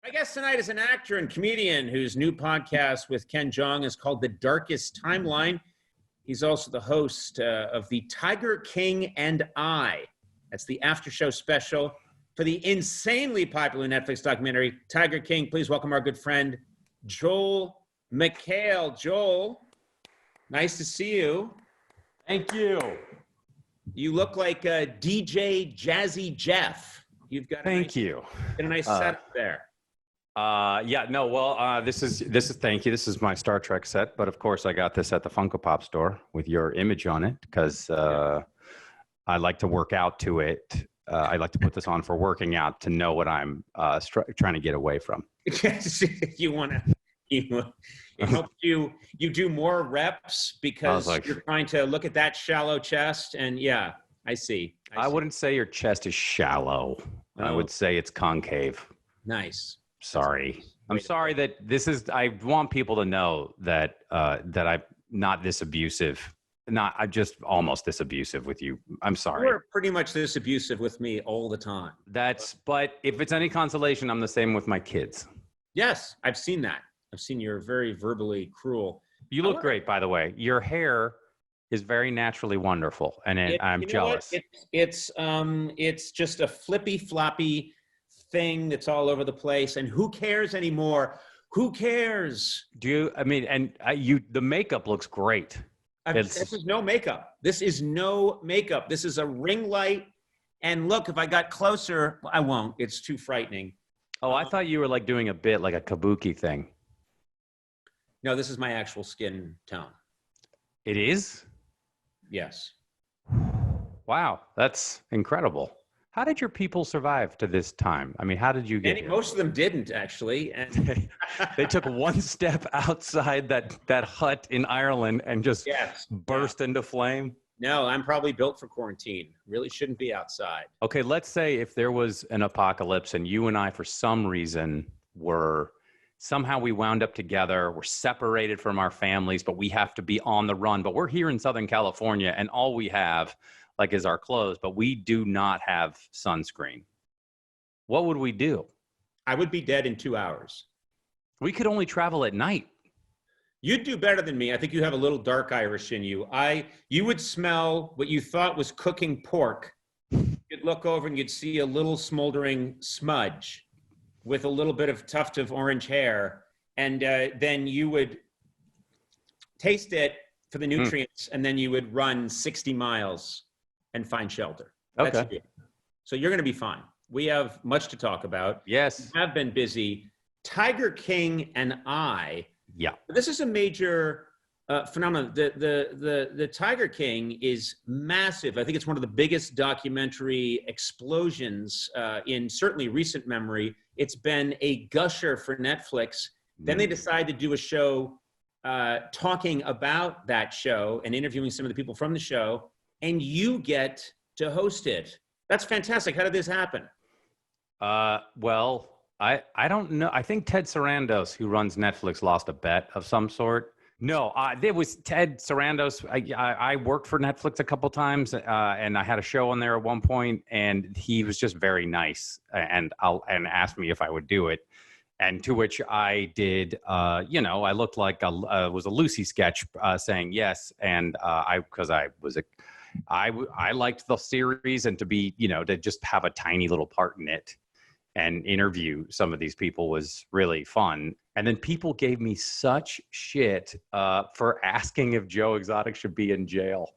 My guest tonight is an actor and comedian whose new podcast with Ken Jeong is called The Darkest Timeline. He's also the host of the Tiger King and I. That's the after show special for the insanely popular Netflix documentary, Tiger King. Please welcome our good friend, Joel McHale. Joel, nice to see you. Thank you. You look like DJ Jazzy Jeff. You've got Thank you. Got a nice setup there. This is thank you. This is my Star Trek set, but of course I got this at the Funko Pop store with your image on it because I like to work out to it. I like to put this on for working out to know what I'm trying to get away from. It helps you do more reps because you're trying to look at that shallow chest. And yeah, I see. I wouldn't say your chest is shallow. Oh. I would say it's concave. Nice. Sorry. I'm sorry that I want people to know that I'm not this abusive. I'm just almost this abusive with you. I'm sorry. You're pretty much this abusive with me all the time. But if it's any consolation, I'm the same with my kids. Yes, I've seen that. I've seen you're very verbally cruel. You look great, by the way. Your hair is very naturally wonderful, and I'm jealous. It's just a flippy floppy thing that's all over the place, and who cares anymore? Who cares? The makeup looks great. This is no makeup. This is no makeup. This is a ring light. And look, if I got closer, I won't. It's too frightening. Oh, I thought you were like doing a bit like a kabuki thing. No, this is my actual skin tone. It is? Yes. Wow, that's incredible. How did your people survive to this time? I mean, how did you get here? Most of them didn't, actually. And they took one step outside that hut in Ireland and just burst into flame? No, I'm probably built for quarantine. Really shouldn't be outside. Okay, let's say if there was an apocalypse and you and I, for some reason, somehow we wound up together, we're separated from our families, but we have to be on the run. But we're here in Southern California, and all we have is our clothes, but we do not have sunscreen. What would we do? I would be dead in 2 hours. We could only travel at night. You'd do better than me. I think you have a little dark Irish in you. You would smell what you thought was cooking pork. You'd look over and you'd see a little smoldering smudge with a little bit of tuft of orange hair. And then you would taste it for the nutrients, and then you would run 60 miles and find shelter. Okay. That's it. So you're going to be fine. We have much to talk about. Yes. We have been busy. Tiger King and I. Yeah. This is a major phenomenon. The Tiger King is massive. I think it's one of the biggest documentary explosions in certainly recent memory. It's been a gusher for Netflix. Then they decided to do a show talking about that show and interviewing some of the people from the show, and you get to host it. That's fantastic. How did this happen? Well, I don't know. I think Ted Sarandos, who runs Netflix, lost a bet of some sort. No, it was Ted Sarandos. I worked for Netflix a couple times, and I had a show on there at one point, and he was just very nice and asked me if I would do it. And to which I did, I looked like was a Lucy sketch saying yes. And I liked the series, and to be, to just have a tiny little part in it and interview some of these people was really fun. And then people gave me such shit for asking if Joe Exotic should be in jail.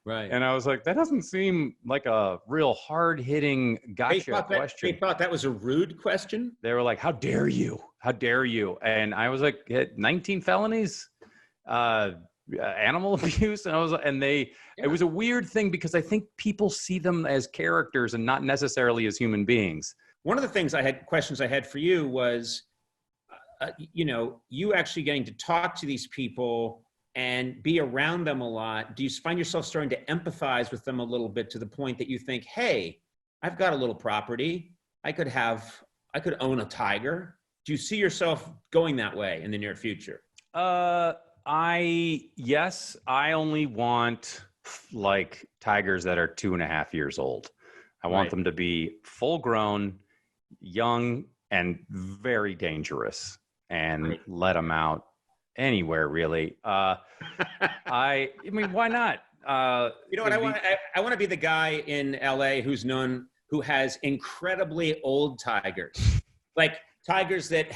Right. And I was like, that doesn't seem like a real hard-hitting gotcha question. They thought that was a rude question? They were like, how dare you? How dare you? And I was like, 19 felonies? Animal abuse? And it was a weird thing because I think people see them as characters and not necessarily as human beings. One of the questions I had for you was, you actually getting to talk to these people and be around them a lot. Do you find yourself starting to empathize with them a little bit to the point that you think, hey, I've got a little property. I could own a tiger. Do you see yourself going that way in the near future? Yes, I only want like tigers that are 2.5 years old. I want them to be full grown, young, and very dangerous, and let them out anywhere, really. I mean, why not? You know what? I want to be the guy in LA who has incredibly old tigers, like tigers that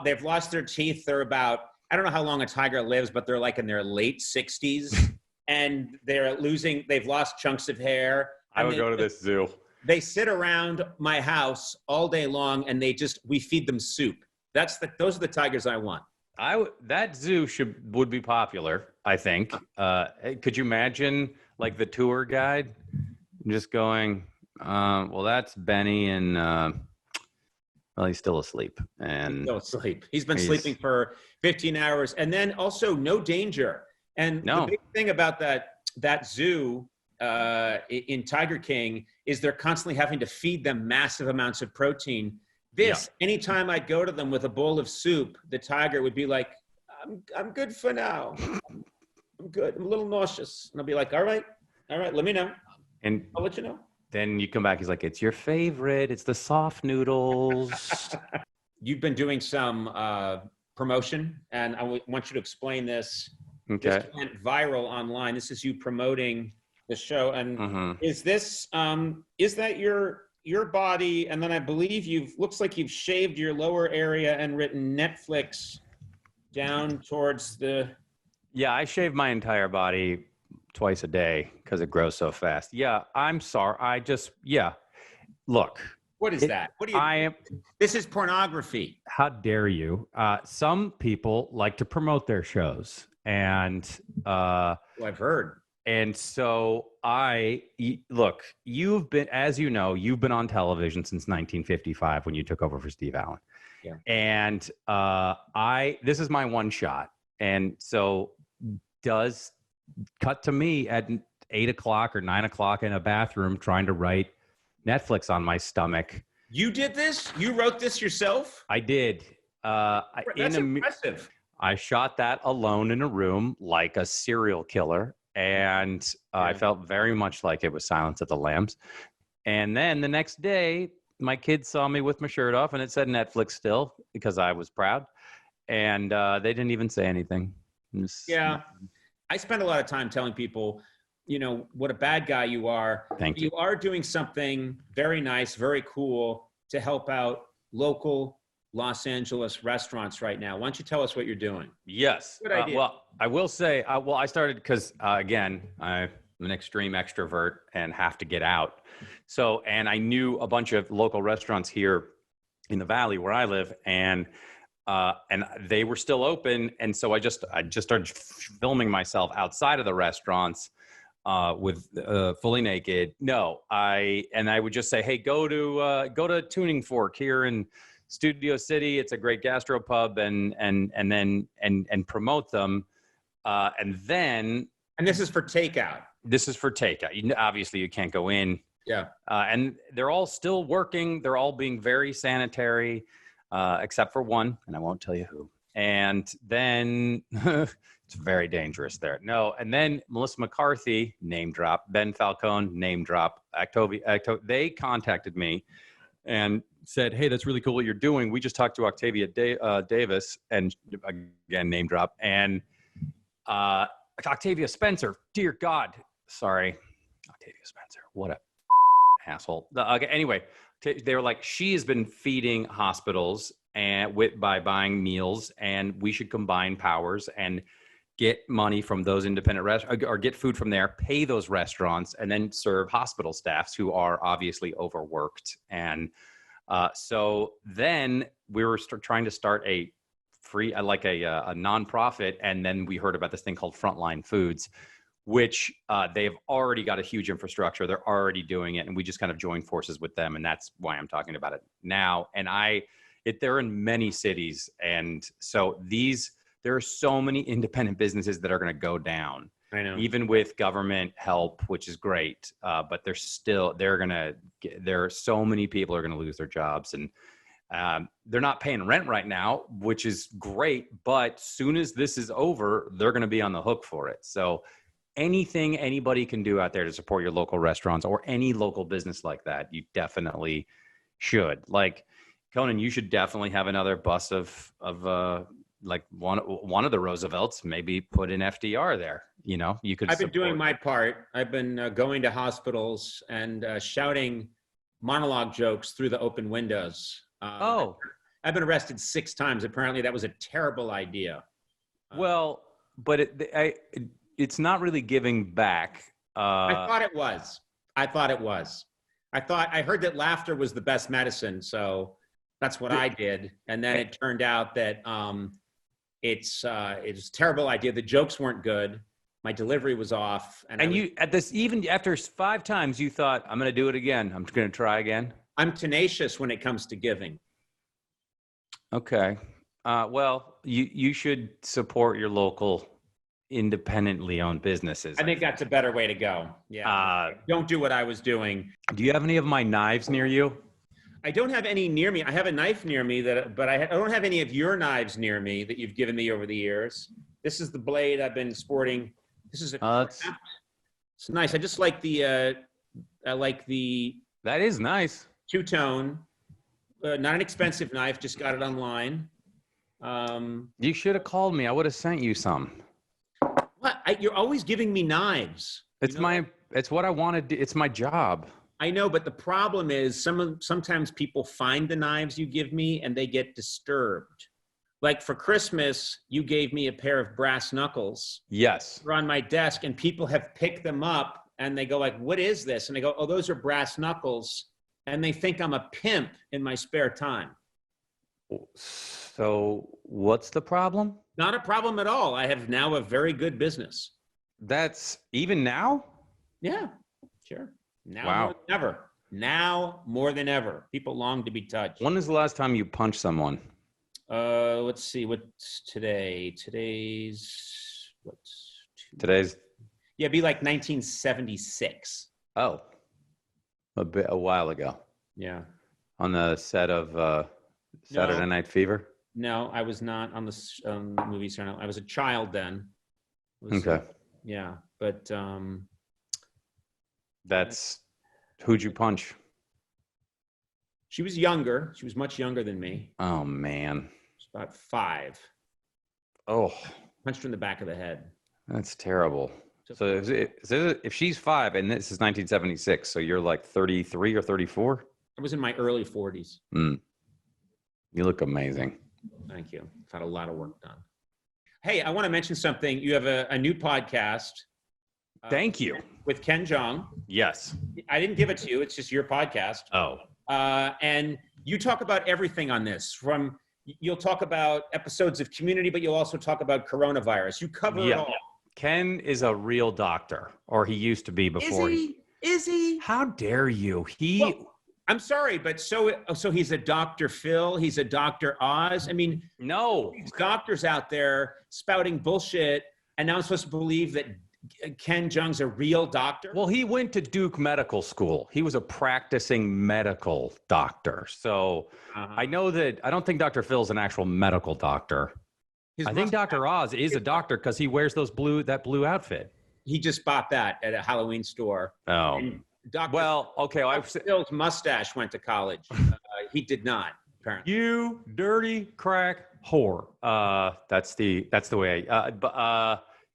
they've lost their teeth. They're about, I don't know how long a tiger lives, but they're like in their late 60s, and they've lost chunks of hair. I would go to this zoo. They sit around my house all day long, and we feed them soup. Those are the tigers I want. That zoo would be popular, I think. Could you imagine, like, the tour guide just going, well, that's Benny, and well, he's still asleep. He's been sleeping for 15 hours, and then also no danger. And the big thing about that zoo in Tiger King is they're constantly having to feed them massive amounts of protein. Anytime I'd go to them with a bowl of soup, the tiger would be like, I'm good for now. I'm good. I'm a little nauseous. And I'll be like, all right, let me know. And I'll let you know. Then you come back, he's like, it's your favorite. It's the soft noodles. You've been doing some promotion, and I want you to explain this. Okay. This went viral online. This is you promoting the show. And is that your body? And then I believe looks like you've shaved your lower area and written Netflix down towards the. Yeah, I shave my entire body twice a day because it grows so fast. Yeah, I'm sorry. Look. What is that? What do you? This is pornography. How dare you? Some people like to promote their shows, and I've heard. And so look, you've been on television since 1955 when you took over for Steve Allen. Yeah. And this is my one shot. And so does cut to me at 8 o'clock or 9 o'clock in a bathroom trying to write Netflix on my stomach. You did this? You wrote this yourself? I did. That's impressive. I shot that alone in a room like a serial killer. And I felt very much like it was Silence of the Lambs. And then the next day, my kids saw me with my shirt off, and it said Netflix still because I was proud. And they didn't even say anything. Yeah. I spend a lot of time telling people, what a bad guy you are. Thank you. You are doing something very nice, very cool to help out local Los Angeles restaurants right now. Why don't you tell us what you're doing? Yes. Good idea. Well, I will say, I started because, again, I'm an extreme extrovert and have to get out. So, and I knew a bunch of local restaurants here in the Valley where I live, and they were still open. And so I just started filming myself outside of the restaurants with fully naked. I would just say, hey, go to Tuning Fork here in Studio City. It's a great gastropub, and promote them. And this is for takeout. This is for takeout. Obviously, you can't go in. Yeah. And they're all still working. They're all being very sanitary, except for one, and I won't tell you who. And then it's very dangerous there. No, and then Melissa McCarthy, name drop. Ben Falcone, name drop. They contacted me and said, hey, that's really cool what you're doing. We just talked to Octavia Davis, and again, name drop. And Octavia Spencer, dear God. Sorry, Octavia Spencer. What a asshole. Okay, anyway, they were like, she has been feeding hospitals by buying meals, and we should combine powers and get money from those independent restaurants, or get food from there, pay those restaurants, and then serve hospital staffs who are obviously overworked. And so then we were trying to start a free, a nonprofit, and then we heard about this thing called Frontline Foods, which they've already got a huge infrastructure. They're already doing it, and we just kind of joined forces with them, and that's why I'm talking about it now. And they're in many cities, and so there are so many independent businesses that are going to go down. I know. Even with government help, which is great, but there are so many people are going to lose their jobs, and they're not paying rent right now, which is great. But soon as this is over, they're going to be on the hook for it. So anything anybody can do out there to support your local restaurants or any local business like that, you definitely should. Conan, you should definitely have another bust of like one of the Roosevelts. Maybe put in FDR there. You know, you could. I've been doing my part. I've been going to hospitals and shouting monologue jokes through the open windows. I've been arrested 6 times. Apparently, that was a terrible idea. Well, but it's not really giving back. I thought it was. I heard that laughter was the best medicine, so that's what I did. And then it turned out that it's a terrible idea. The jokes weren't good. My delivery was off. Even after 5 times, you thought, I'm going to do it again. I'm going to try again. I'm tenacious when it comes to giving. Okay. Well, you should support your local independently owned businesses. I think that's a better way to go. Yeah. Don't do what I was doing. Do you have any of my knives near you? I don't have any near me. I have a knife near me, but I don't have any of your knives near me that you've given me over the years. This is the blade I've been sporting. This is it's nice. I just like the That is nice. Two-tone, not an expensive knife. Just got it online. You should have called me. I would have sent you some. What? You're always giving me knives. It's it's what I want to do. It's my job. I know, but the problem is sometimes people find the knives you give me and they get disturbed. Like for Christmas, you gave me a pair of brass knuckles. Yes. They're on my desk and people have picked them up and they go like, what is this? And I go, oh, those are brass knuckles. And they think I'm a pimp in my spare time. So what's the problem? Not a problem at all. I have now a very good business. That's even now? Yeah, sure. Now wow. More than ever. Now more than ever. People long to be touched. When is the last time you punched someone? Let's see. What's today? Today's yeah, it'd be like 1976. Oh, a while ago. Yeah. On the set of Saturday Night Fever? No, I was not on the movie. I was a child then. Okay. Yeah, but that's who'd you punch? She was younger. She was much younger than me. Oh man. She's about 5. Oh. Punched her in the back of the head. That's terrible. So if she's 5 and this is 1976, so you're like 33 or 34? I was in my early 40s. You look amazing. Thank you. I've had a lot of work done. Hey, I want to mention something. You have a new podcast. Thank you. With Ken Jeong. Yes. I didn't give it to you. It's just your podcast. Oh. And you talk about everything on this. You'll talk about episodes of Community, but you'll also talk about coronavirus. You cover it all. Ken is a real doctor, or he used to be before. Is he? How dare you? Well, I'm sorry, but so he's a Dr. Phil. He's a Dr. Oz. I mean, no. These doctors out there spouting bullshit, and now I'm supposed to believe that Ken Jeong's a real doctor? Well, he went to Duke Medical School. He was a practicing medical doctor. So I know that I don't think Dr. Phil's an actual medical doctor. I think Dr. Oz is a doctor because he wears that blue outfit. He just bought that at a Halloween store. Oh. Dr. Phil's mustache went to college. He did not, apparently. You dirty crack whore. That's the way.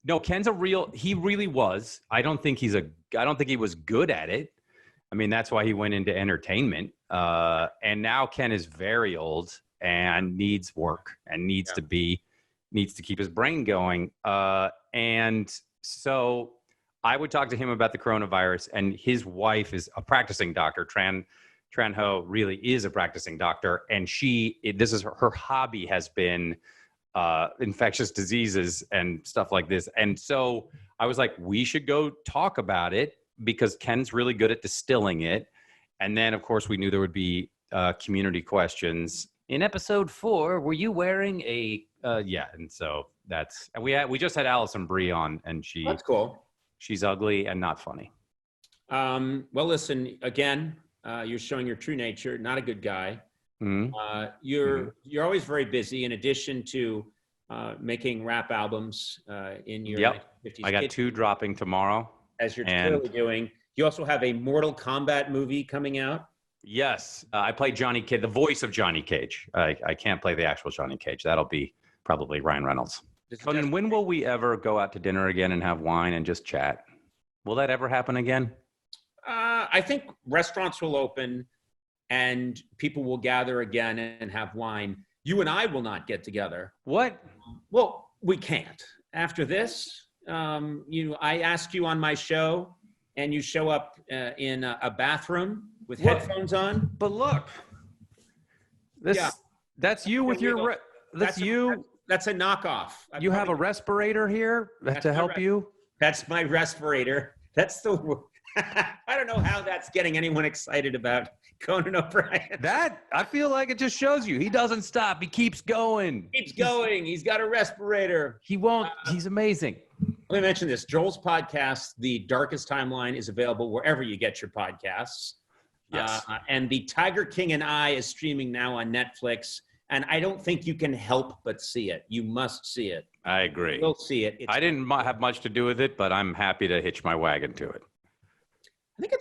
No, Ken's he really was. I don't think he was good at it. I mean, that's why he went into entertainment. And now Ken is very old and needs work and needs to keep his brain going. And so I would talk to him about the coronavirus, and his wife is a practicing doctor. Tran Ho really is a practicing doctor. And her hobby has been infectious diseases and stuff like this. And so I was like, we should go talk about it because Ken's really good at distilling it. And then of course we knew there would be community questions. In episode 4, were you wearing a, and so we just had Allison Brie on, and that's cool. She's ugly and not funny. Well, listen, again, you're showing your true nature, not a good guy. Mm-hmm. You're always very busy. In addition to making rap albums in your 50s. I got 2 dropping tomorrow. As you're clearly doing. You also have a Mortal Kombat movie coming out. Yes, I play Johnny Cage, the voice of Johnny Cage. I can't play the actual Johnny Cage. That'll be probably Ryan Reynolds. Conan, when will we ever go out to dinner again and have wine and just chat? Will that ever happen again? I think restaurants will open and people will gather again and have wine. You and I will not get together. What? Well, we can't. After this, I ask you on my show and you show up in a bathroom with headphones on. But look, that's you with your, that's you. That's a knockoff. You have a respirator here to help you? That's my respirator. That's the, I don't know how that's getting anyone excited about Conan O'Brien. That, I feel like it just shows you. He doesn't stop. He keeps going. Keeps going. He's got a respirator. He won't. He's amazing. Let me mention this. Joel's podcast, The Darkest Timeline, is available wherever you get your podcasts. Yes. And The Tiger King and I is streaming now on Netflix. And I don't think you can help but see it. You must see it. I agree. You'll see it. I didn't have much to do with it, but I'm happy to hitch my wagon to it. I think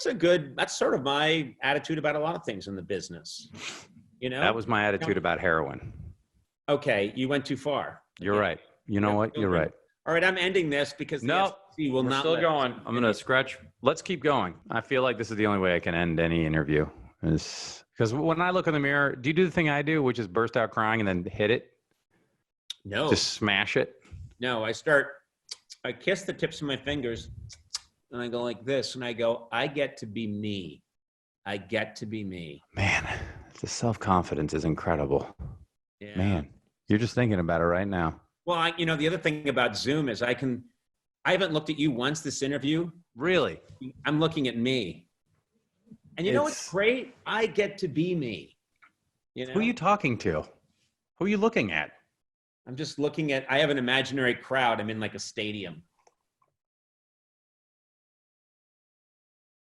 that's sort of my attitude about a lot of things in the business. You know? That was my attitude about heroin. Okay, you went too far. You're right. You know what? You're right. All right, I'm ending this because no, we're not still going. I'm going to scratch. Let's keep going. I feel like this is the only way I can end any interview. Because when I look in the mirror, do you do the thing I do, which is burst out crying and then hit it? No. Just smash it? No, I kiss the tips of my fingers and I go like this and I go, I get to be me. I get to be me. Man, the self-confidence is incredible. Yeah. Man, you're just thinking about it right now. Well, the other thing about Zoom is I haven't looked at you once this interview. Really? I'm looking at me. And you know what's great? I get to be me. You know? Who are you talking to? Who are you looking at? I'm just looking at, I have an imaginary crowd. I'm in like a stadium.